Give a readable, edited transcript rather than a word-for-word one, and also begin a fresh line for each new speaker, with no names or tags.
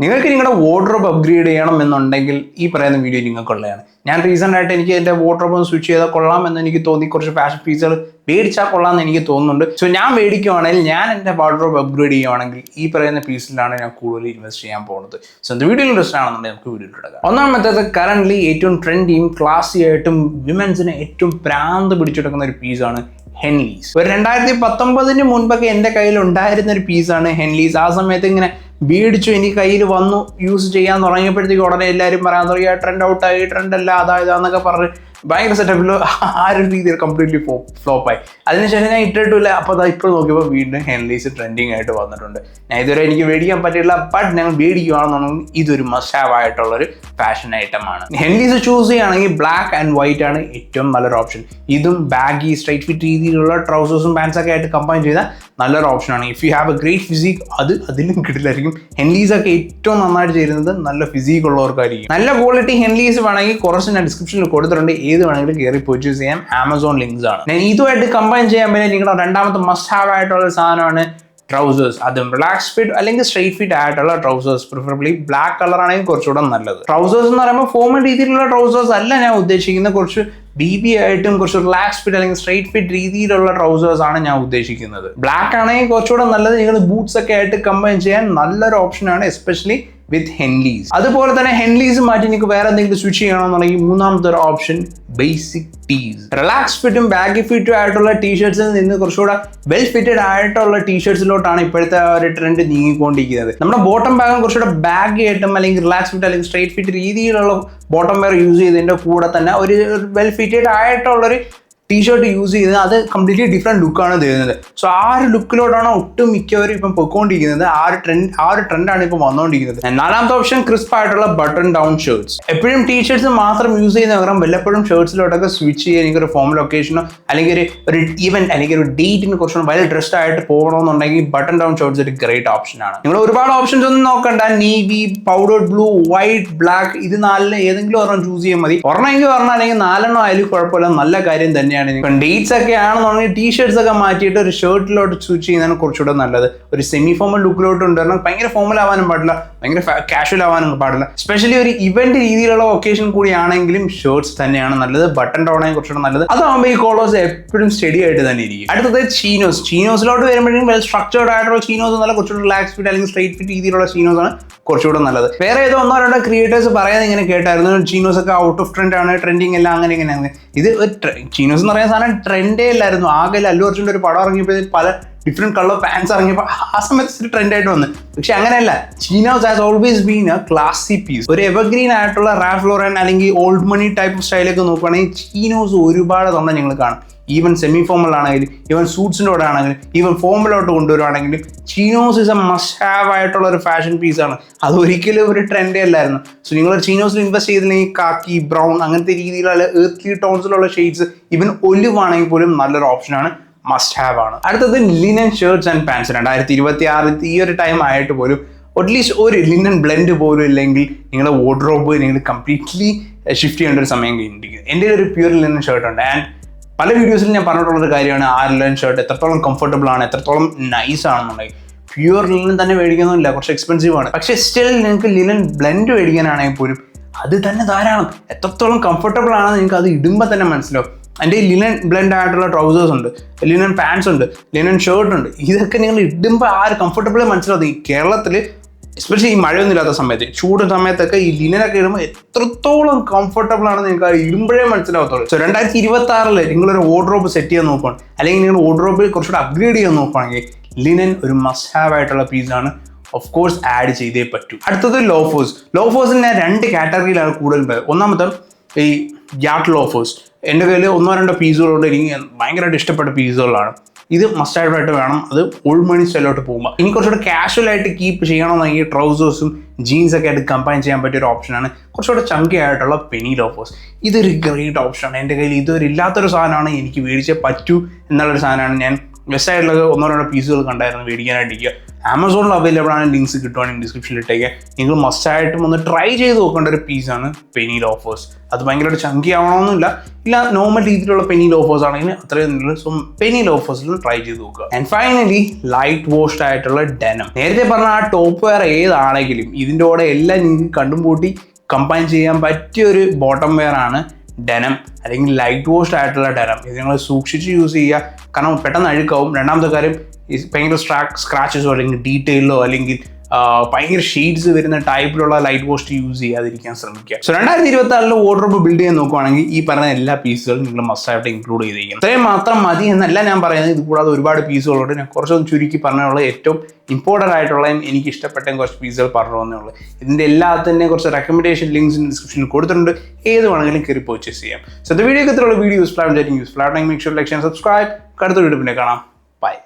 നിങ്ങൾക്ക് നിങ്ങളുടെ wardrobe upgrade ചെയ്യണമെന്നുണ്ടെങ്കിൽ ഈ പറയുന്ന വീഡിയോ നിങ്ങൾക്കുള്ളതാണ്. ഞാൻ റീസെൻ്റ് ആയിട്ട് എനിക്ക് എൻ്റെ വാർഡ്രോബ് ഒന്ന് സ്വിച്ച് ചെയ്താൽ കൊള്ളാമെന്ന് എനിക്ക് തോന്നി. കുറച്ച് ഫാഷൻ പീസുകൾ മേടിച്ചാൽ കൊള്ളാമെന്ന് എനിക്ക് തോന്നുന്നുണ്ട്. സോ ഞാൻ മേടിക്കുവാണെങ്കിൽ, ഞാൻ എൻ്റെ വാർഡ്രോബ് അപ്ഗ്രേഡ് ചെയ്യുവാണെങ്കിൽ ഈ പറയുന്ന പീസിലാണ് ഞാൻ കൂടുതൽ ഇൻവെസ്റ്റ് ചെയ്യാൻ പോകുന്നത്. സോ ഇത് വീഡിയോ ഇൻട്രസ്റ്റ് ആണെന്നുണ്ടെങ്കിൽ നമുക്ക് വീഡിയോ എടുക്കാം. ഒന്നാമത്തേത് കറൻ്റ്ലി ഏറ്റവും ട്രെൻഡിയും ക്ലാസി ആയിട്ടും വിമൻസിന് ഏറ്റവും പ്രാന്ത് പിടിച്ചെടുക്കുന്ന ഒരു പീസാണ് ഹെൻലീസ്. ഒരു 2019 മുൻപൊക്കെ എൻ്റെ കയ്യിൽ ഉണ്ടായിരുന്ന ഒരു പീസാണ് ഹെൻലീസ്. ആ സമയത്ത് ഇങ്ങനെ മേടിച്ചു, എനിക്ക് കയ്യിൽ വന്നു, യൂസ് ചെയ്യാൻ തുടങ്ങിയപ്പോഴത്തേക്ക് ഉടനെ എല്ലാവരും പറയാൻ തുടങ്ങി ട്രെൻഡ് ഔട്ടായി, ട്രെൻഡ് അല്ല, അതായതാന്നൊക്കെ പറഞ്ഞ് ഭയങ്കര സെറ്റപ്പിൽ ആ ഒരു രീതിയിൽ കംപ്ലീറ്റ്ലി ഫ്ലോപ്പായി. അതിനുശേഷം ഞാൻ ഇട്ടിട്ടില്ല. അപ്പോൾ അത് ഇപ്പോൾ നോക്കിയപ്പോൾ വീണ്ടും ഹെൻലീസ് ട്രെൻഡിങ് ആയിട്ട് വന്നിട്ടുണ്ട്. ഞാൻ ഇതുവരെ എനിക്ക് മേടിക്കാൻ പറ്റില്ല, ബട്ട് ഞങ്ങൾ മേടിക്കുകയാണെന്നുണ്ടെങ്കിൽ ഇതൊരു മസ്റ്റ് ഹാവ് ആയിട്ടുള്ളൊരു ഫാഷൻ ഐറ്റമാണ്. ഹെൻലീസ് ചൂസ് ചെയ്യുകയാണെങ്കിൽ ബ്ലാക്ക് ആൻഡ് വൈറ്റ് ആണ് ഏറ്റവും നല്ലൊരു ഓപ്ഷൻ. ഇതും ബാഗി സ്ട്രൈറ്റ് ഫിറ്റ് രീതിയിലുള്ള ട്രൗസേഴ്സും പാൻസൊക്കെ ആയിട്ട് കമ്പൈൻ ചെയ്താൽ നല്ലൊരു ഓപ്ഷനാണ്. If you have A great physique, അതിലും കിട്ടില്ലായിരിക്കും. ഹെൻലീസ് ഒക്കെ ഏറ്റവും നന്നായിട്ട് ചേരുന്നത് നല്ല ഫിസിക് ഉള്ളവർക്കായിരിക്കും. നല്ല ക്വാളിറ്റി ഹെൻലീസ് വേണമെങ്കിൽ കുറച്ച് ഞാൻ ഡിസ്ക്രിപ്ഷനിൽ കൊടുത്തിട്ടുണ്ട്, ഏത് വേണമെങ്കിലും കയറി പർച്ചേസ് ചെയ്യാം. ആമസോൺ ലിങ്ക്സ് ആണ്. ഞാൻ ഇതുമായിട്ട് കമ്പൈൻ ചെയ്യാൻ പറ്റുന്ന നിങ്ങളുടെ രണ്ടാമത്തെ മസ്റ്റ് ഹാവ് ആയിട്ടുള്ള സാധനമാണ് ട്രൗസേഴ്സ്. അതും റിലാക്സ് ഫിറ്റ് അല്ലെങ്കിൽ സ്ട്രൈറ്റ് ഫിറ്റ് ആയിട്ടുള്ള ട്രൗസേഴ്സ്, പ്രിഫറബിളി ബ്ലാക്ക് കളർ ആണെങ്കിൽ കുറച്ചുകൂടെ നല്ലത്. ട്രൗസേഴ്സ് എന്ന് പറയുമ്പോൾ ഫോമൽ രീതിയിലുള്ള ട്രൗസേഴ്സ് അല്ല ഞാൻ ഉദ്ദേശിക്കുന്നത്. കുറച്ച് BB ആയിട്ടും കുറച്ച് റിലാക്സ് ഫിറ്റ് അല്ലെങ്കിൽ സ്ട്രൈറ്റ് ഫിറ്റ് രീതിയിലുള്ള ട്രൗസേഴ്സ് ആണ് ഞാൻ ഉദ്ദേശിക്കുന്നത്. ബ്ലാക്ക് ആണെങ്കിൽ കുറച്ചുകൂടെ നല്ലത്. നിങ്ങൾ ബൂട്ട്സ് ഒക്കെ ആയിട്ട് കമ്പൈൻ ചെയ്യാൻ നല്ലൊരു ഓപ്ഷനാണ്, എസ്പെഷ്യലി വിത്ത് ഹെൻലീസ്. അതുപോലെ തന്നെ ഹെൻലീസ് മാറ്റി നിങ്ങൾക്ക് വേറെ എന്തെങ്കിലും സ്വിച്ച് ചെയ്യണമെന്നുണ്ടെങ്കിൽ മൂന്നാമത്തെ ഒരു ഓപ്ഷൻ ബേസിക് ടീസ്. റിലാക്സ് ഫിറ്റും ബാഗി ഫിറ്റും ആയിട്ടുള്ള ടീഷർട്സിൽ നിന്ന് കുറച്ചുകൂടെ വെൽ ഫിറ്റഡ് ആയിട്ടുള്ള ടീഷർട്സിലോട്ടാണ് ഇപ്പോഴത്തെ ഒരു ട്രെൻഡ് നീങ്ങിക്കൊണ്ടിരിക്കുന്നത്. നമ്മുടെ ബോട്ടം ഭാഗം കുറച്ചുകൂടെ ബാഗി ആയിട്ടും അല്ലെങ്കിൽ റിലാക്സ് ഫിറ്റ് അല്ലെങ്കിൽ സ്ട്രൈറ്റ് ഫിറ്റ് രീതിയിലുള്ള ബോട്ടം വെയർ യൂസ് ചെയ്തതിൻ്റെ കൂടെ തന്നെ ഒരു വെൽ ഫിറ്റഡ് ആയിട്ടുള്ളൊരു ടീഷർട്ട് യൂസ് ചെയ്ത് അത് കംപ്ലീറ്റ്ലി ഡിഫറെൻറ്റ് ലുക്കാണ് തരുന്നത്. സോ ആ ഒരു ലുക്കിലോട്ടാണ് ഒട്ടും മിക്കവരും ഇപ്പം പൊയ്ക്കൊണ്ടിരിക്കുന്നത്. ആ ഒരു ട്രെൻഡാണ് ഇപ്പം വന്നുകൊണ്ടിരിക്കുന്നത്. നാലാമത്തെ ഓപ്ഷൻ ക്രിസ്പ് ആയിട്ടുള്ള ബട്ടൺ ഡൗൺ ഷർട്ട്സ്. എപ്പോഴും ടീഷർട്ട്സ് മാത്രം യൂസ് ചെയ്യുന്ന പകരം വല്ലപ്പോഴും ഷർട്ട്സിലോട്ടൊക്കെ സ്വിച്ച് ചെയ്യാൻ എനിക്കൊരു ഫോമൽ ഒക്കേഷനോ അല്ലെങ്കിൽ ഒരു ഈവൻറ്റ് അല്ലെങ്കിൽ ഒരു ഡേറ്റിന് കുറച്ചുകൂടെ വെൽ ഡ്രസ്ഡ് ആയിട്ട് പോകണമെന്നുണ്ടെങ്കിൽ ബട്ടൺ ഡൗൺ ഷർട്ട്സ് ഒരു ഗ്രേറ്റ് ഓപ്ഷനാണ്. നിങ്ങൾ ഒരുപാട് ഓപ്ഷൻസ് ഒന്നും നോക്കണ്ട. Navy, powder blue, white, black, ഇത് നാലിൽ ഏതെങ്കിലും ഒരെണ്ണം ചൂസ് ചെയ്യാൻ മതി. ഒരെണ്ണമെങ്കിൽ ഒരെണ്ണം അല്ലെങ്കിൽ നാലെണ്ണം ആയാലും കുഴപ്പമില്ല, നല്ല കാര്യം തന്നെയാണ്. ഇപ്പം ഡേറ്റ്സ് ഒക്കെ ആണെന്നുണ്ടെങ്കിൽ ടീഷർട്ട്സ് ഒക്കെ മാറ്റിയിട്ട് ഒരു ഷർട്ടിലോട്ട് സ്വിച്ച് ചെയ്യുന്നതാണ് കുറച്ചുകൂടെ നല്ലത്. ഒരു സെമി ഫോമൽ ലുക്കിലോട്ട് കൊണ്ടുവരണം. ഭയങ്കര ഫോമൽ ആവാനും പാടില്ല, ഭയങ്കര കാഷ്വൽ ആവാനും പാടില്ല. സ്പെഷ്യലി ഒരു ഇവന്റ് രീതിയിലുള്ള ഒക്കേഷൻ കൂടി ആണെങ്കിലും ഷർട്ട്സ് തന്നെയാണ് നല്ലത്. ബട്ടൺ ഡൗൺ ആയി കുറച്ചുകൂടെ നല്ലത്. അതാകുമ്പോൾ ഈ കോളേഴ്സ് എപ്പോഴും സ്റ്റഡി ആയിട്ട് തന്നെ ഇരിക്കും. അടുത്തത് ചീനോസ്. ചീനോസിലോട്ട് വരുമ്പോഴേക്കും വെൽ സ്ട്രക്ചേർഡ് ആയിട്ടുള്ള ചീനോസ് നല്ല കുറച്ചുകൂടെ റിലാക്സ് ഫിറ്റ് അല്ലെങ്കിൽ സ്ട്രൈറ്റ് ഫിറ്റ് രീതിയിലുള്ള ചീനോസ് ആണ് കുറച്ചുകൂടെ നല്ലത്. വേറെ ഏതോ ഒന്നോ രണ്ടോ ക്രിയേറ്റേഴ്സ് പറയാൻ ഇങ്ങനെ കേട്ടായിരുന്നു, ചീനോസ് ഒക്കെ ഔട്ട് ഓഫ് ട്രെൻഡ് ആണ്, ട്രെൻഡിങ് അല്ല, അങ്ങനെ ഇങ്ങനെ. ഇത് ചീനോസ് എന്ന് പറയുന്ന സാധനം ട്രെൻഡേ അല്ലായിരുന്നു. ആകെ അല്ലു അർജുൻ്റെ ഒരു പടം ഇറങ്ങിയപ്പോൾ പല ഡിഫറെന്റ് കളർ പാൻസ് ഇറങ്ങിയപ്പോൾ ആ സമയത്ത് ട്രെൻഡ് ആയിട്ട് വന്നു. പക്ഷെ അങ്ങനെയല്ല, chinos has always been a classy piece. ഒരു എവർഗ്രീൻ ആയിട്ടുള്ള റാൽഫ് ലോറൻ അല്ലെങ്കിൽ ഓൾഡ് മണി ടൈപ്പ് സ്റ്റൈലൊക്കെ നോക്കുകയാണെങ്കിൽ ചീനോസ് ഒരുപാട് തവണ ഞങ്ങൾ കാണും. ഈവൻ സെമി ഫോമൽ ആണെങ്കിലും, ഈവൻ സൂട്ട്സിൻ്റെ കൂടെ ആണെങ്കിലും, ഈവൻ ഫോമലോട്ട് കൊണ്ടുവരുവാണെങ്കിലും chinos is a must have ആയിട്ടുള്ള ഒരു ഫാഷൻ പീസാണ്. അത് ഒരിക്കലും ഒരു ട്രെൻഡേ അല്ലായിരുന്നു. സോ നിങ്ങൾ ചീനോസിൽ ഇൻവെസ്റ്റ് ചെയ്തില്ലെങ്കിൽ കാക്കി, ബ്രൗൺ അങ്ങനത്തെ രീതിയിലുള്ള ഏർത്ത്ലി ടോൺസിലുള്ള ഷെയ്ഡ്സ്, ഈവൻ ഒലിവ് ആണെങ്കിൽ പോലും നല്ലൊരു ഓപ്ഷനാണ്, മസ്റ്റ് ഹാവ് ആണ്. അടുത്തത് ലിനൻ ഷർട്ട്സ് ആൻഡ് പാൻസ്. 2026 ഈ ഒരു ടൈം ആയിട്ട് പോലും അറ്റ്ലീസ്റ്റ് ഒരു ലിനൻ ബ്ലെൻഡ് പോലും ഇല്ലെങ്കിൽ നിങ്ങളുടെ വാർഡ്രോബ് നിങ്ങൾ കംപ്ലീറ്റ്ലി ഷിഫ്റ്റ് ചെയ്യേണ്ട ഒരു സമയം കഴിഞ്ഞിരിക്കുന്നത്. എൻ്റെ ഒരു പ്യൂർ ലിനൻ ഷർട്ട് ഉണ്ട്. ആൻഡ് പല വീഡിയോസിൽ ഞാൻ പറഞ്ഞിട്ടുള്ളൊരു കാര്യമാണ് ആ ലിനൻ ഷർട്ട് എത്രത്തോളം കംഫർട്ടബിൾ ആണ്, എത്രത്തോളം നൈസ് ആണെന്നുണ്ടെങ്കിൽ. പ്യൂർ ലിനൻ തന്നെ മേടിക്കുന്നില്ല, കുറച്ച് എക്സ്പെൻസീവ് ആണ്. പക്ഷേ സ്റ്റിൽ നിങ്ങൾക്ക് ലിനൻ ബ്ലെൻഡ് മേടിക്കാനാണെങ്കിൽ പോലും അത് തന്നെ ധാരാളം. എത്രത്തോളം കംഫർട്ടബിൾ ആണെന്ന് നിങ്ങൾക്ക് അത് ഇടുമ്പോൾ തന്നെ മനസ്സിലാവും. എൻ്റെ ലിനൻ ബ്ലെൻഡ് ആയിട്ടുള്ള ട്രൗസേഴ്സ് ഉണ്ട്, ലിനൻ പാൻസ് ഉണ്ട്, ലിനൻ ഷർട്ട് ഉണ്ട്. ഇതൊക്കെ നിങ്ങൾ ഇടുമ്പോൾ ആ ഒരു കംഫർട്ടബിൾ മനസ്സിലാവും. ഈ കേരളത്തിൽ എസ്പെഷ്യലി ഈ മഴയൊന്നും ഇല്ലാത്ത സമയത്ത്, ചൂട് സമയത്തൊക്കെ ഈ ലിനനൊക്കെ ഇടുമ്പോൾ എത്രത്തോളം കംഫർട്ടബിൾ ആണെന്ന് നിങ്ങൾക്ക് ഇടുമ്പോഴേ മനസ്സിലാവത്തുള്ളൂ. സോ 2026 നിങ്ങളൊരു വാർഡ്രോബ് സെറ്റ് ചെയ്യാൻ നോക്കുകയാണ്, അല്ലെങ്കിൽ നിങ്ങൾ വാർഡ്രോബിൽ കുറച്ചുകൂടെ അപ്ഗ്രേഡ് ചെയ്യാൻ നോക്കുകയാണെങ്കിൽ ലിനൻ ഒരു മസ്റ്റ് ഹാവ് ആയിട്ടുള്ള പീസാണ്. ഓഫ് കോഴ്സ് ആഡ് ചെയ്തേ പറ്റൂ. അടുത്തത് ലോഫേഴ്സ്. ലോഫേഴ്സിൽ ഞാൻ 2 കാറ്റഗറിയിലാണ് കൂടുതൽ. ഒന്നാമത്തെ ഈ യാട്ട് ലോഫേഴ്സ്. എൻ്റെ കയ്യിൽ 1-2 പീസുകളോട് എനിക്ക് ഭയങ്കരമായിട്ട് ഇഷ്ടപ്പെട്ട പീസുകളാണ്. ഇത് മസ്റ്റായിട്ട് വേണം. അത് ഓൾഡ് മണി സ്റ്റൈലോട്ട് പോകുമ്പോൾ ഇനി കുറച്ചുകൂടെ കാഷ്വൽ ആയിട്ട് കീപ്പ് ചെയ്യണമെന്നെങ്കിൽ ട്രൗസേഴ്സും ജീൻസൊക്കെ ആയിട്ട് കമ്പൈൻ ചെയ്യാൻ പറ്റിയ ഒരു ഓപ്ഷനാണ് കുറച്ചുകൂടെ ചങ്കി ആയിട്ടുള്ള പെനി ലോഫേഴ്സ്. ഇതൊരു ഗ്രേറ്റ് ഓപ്ഷനാണ്. എൻ്റെ കയ്യിൽ ഇതൊരു ഇല്ലാത്തൊരു സാധനമാണ്, എനിക്ക് മേടിച്ചേ പറ്റൂ എന്നുള്ളൊരു സാധനമാണ്. ഞാൻ വെസ്റ്റ് സൈഡിലൊക്കെ ഒന്നോ രണ്ടോ പീസുകൾ കണ്ടായിരുന്നു മേടിക്കാനായിട്ടിരിക്കുക. ആമസോണിൽ അവൈലബിൾ ആണ്, ലിങ്ക്സ് കിട്ടുവാണെങ്കിൽ ഡിസ്ക്രിപ്ഷനിൽ ഇട്ടേക്കാം. നിങ്ങൾ മസ്റ്റായിട്ടും ഒന്ന് ട്രൈ ചെയ്ത് നോക്കേണ്ട ഒരു പീസാണ് പെനി ലോഫേഴ്സ്. അത് ഭയങ്കരമായിട്ട് ചങ്കി ആവണമെന്നില്ല, ഇല്ല നോർമൽ രീതിയിലുള്ള പെനി ലോഫേഴ്സ് ആണെങ്കിൽ അത്രയും നിങ്ങൾ പെനി ലോഫേഴ്സിലും ട്രൈ ചെയ്ത് നോക്കുക. ആൻഡ് ഫൈനലി ലൈറ്റ് വാഷ്ഡ് ആയിട്ടുള്ള ഡെനം. നേരത്തെ പറഞ്ഞ ആ ടോപ്പ് വെയർ ഏതാണെങ്കിലും ഇതിൻ്റെ കൂടെ എല്ലാം നിങ്ങൾക്ക് കണ്ടും കൂട്ടി കമ്പൈൻ ചെയ്യാൻ പറ്റിയ ഒരു ബോട്ടം വെയർ ആണ് ഡെനം, അല്ലെങ്കിൽ ലൈറ്റ് വാഷ്ഡ് ആയിട്ടുള്ള ഡെനം. ഇത് നിങ്ങൾ സൂക്ഷിച്ച് യൂസ് ചെയ്യുക, കാരണം പെട്ടെന്ന് അഴുക്കാവും. രണ്ടാമത്തെ കാര്യം, ഭയങ്കര സ്ക്രാച്ചസോ അല്ലെങ്കിൽ ഡീറ്റെയിലോ അല്ലെങ്കിൽ ഭയങ്കര ഷെയ്ഡ്സ് വരുന്ന ടൈപ്പിലുള്ള ലൈറ്റ് വാഷ് യൂസ് ചെയ്യാതിരിക്കാൻ ശ്രമിക്കുക. സോ 2024 വാർഡ്രോബ് ബിൽഡ് ചെയ്യാൻ നോക്കുവാണെങ്കിൽ ഈ പറഞ്ഞ എല്ലാ പീസുകളും നിങ്ങൾ മസ്റ്റായിട്ട് ഇൻക്ലൂഡ് ചെയ്തിരിക്കണം. ഇത്രയും മാത്രം മതി എന്നല്ല ഞാൻ പറയുന്നത്, ഇത് കൂടാതെ ഒരുപാട് പീസുകളുണ്ട്. ഞാൻ കുറച്ചൊന്നും ചുരുക്കി പറഞ്ഞുള്ള ഏറ്റവും ഇമ്പോർട്ടൻ്റ് ആയിട്ടുള്ള എനിക്ക് ഇഷ്ടപ്പെട്ട കുറച്ച് പീസുകൾ പറഞ്ഞു ഉള്ളൂ. ഇതിൻ്റെ എല്ലാത്തിൻ്റെയും കുറച്ച് റെക്കമെൻഡേഷൻ ലിങ്ക്സ് ഡിസ്ക്രിപ്ഷനിൽ കൊടുത്തിട്ടുണ്ട്, ഏത് വേണമെങ്കിലും കയറി പർച്ചേസ് ചെയ്യാം. സോ വീഡിയോ ഇത്രയുള്ള വീഡിയോ യൂസ്ഫുൾ ആയിട്ട് make sure like and subscribe. അടുത്ത വീഡിയോ പിന്നെ കാണാം. ബൈ.